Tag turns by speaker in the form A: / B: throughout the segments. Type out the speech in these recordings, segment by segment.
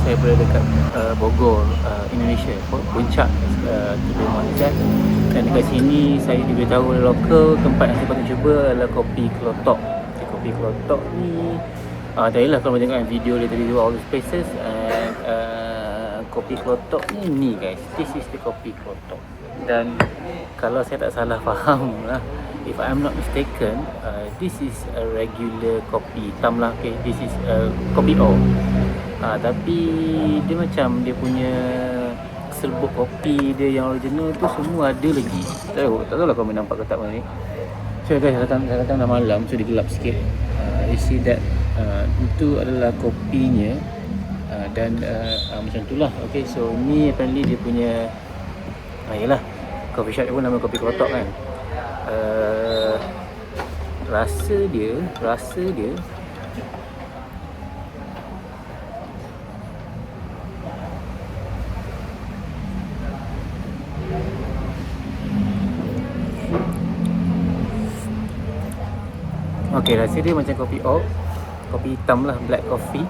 A: saya berada dekat Bogor, Indonesia, Puncak, Teluk Malaysia. Dan dekat sini saya diberitahu oleh lokal tempat yang saya patut cuba adalah kopi Kelotok. Kopi Kelotok ni tadilah kalau tengok video dia tadi, all these places, and kopi Kelotok ni guys, this is the kopi Kelotok. Dan kalau saya tak salah faham lah, if I'm not mistaken, this is a regular kopi hitam lah, okay? This is kopi O. Tapi dia macam dia punya serbuk kopi dia yang original tu semua ada lagi. Tak tahu lah kau nampak ke tak ni. So guys, saya datang dah malam, so dia gelap sikit. You see that itu adalah kopinya, dan macam tu lah. Okay, so ni apparently dia punya yalah, coffee shop dia pun nama kopi Kelotok kan. Rasa dia okay, rasa dia macam kopi O, kopi hitam lah, black coffee,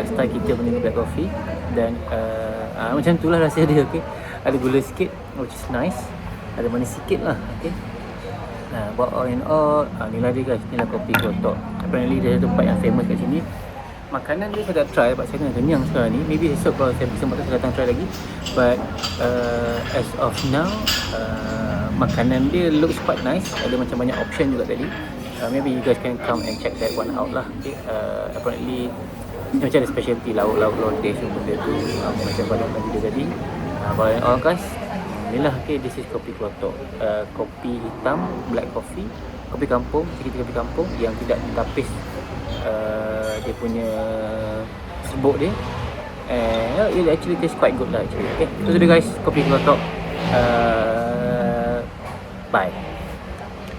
A: style kita punya black coffee. Dan macam tu lah rasa dia. Okay, ada gula sikit, which is nice, ada manis sikit lah. Okay, but all in all, ni lah dia guys, ni lah kopi Kelotok. Apparently dia ada tempat yang famous kat sini. Makanan dia saya dah try, sebab saya kena kenyang sekarang ni. Maybe esok kalau saya sempat saya datang try lagi. But as of now, makanan dia looks quite nice. Ada macam banyak option juga tadi. Maybe you guys can come and check that one out lah. Okay, apparently macam ada specialty lauk-lauk lonte semua benda tu, macam pada video tadi. But all guys, inilah, okay, this is kopi Kelotok. Kopi hitam, black coffee, kopi kampung, sedikit kopi kampung yang tidak ditapis dia punya serbuk dia. And it actually tastes quite good lah actually. Okay, so dia guys, kopi Kelotok. Bye.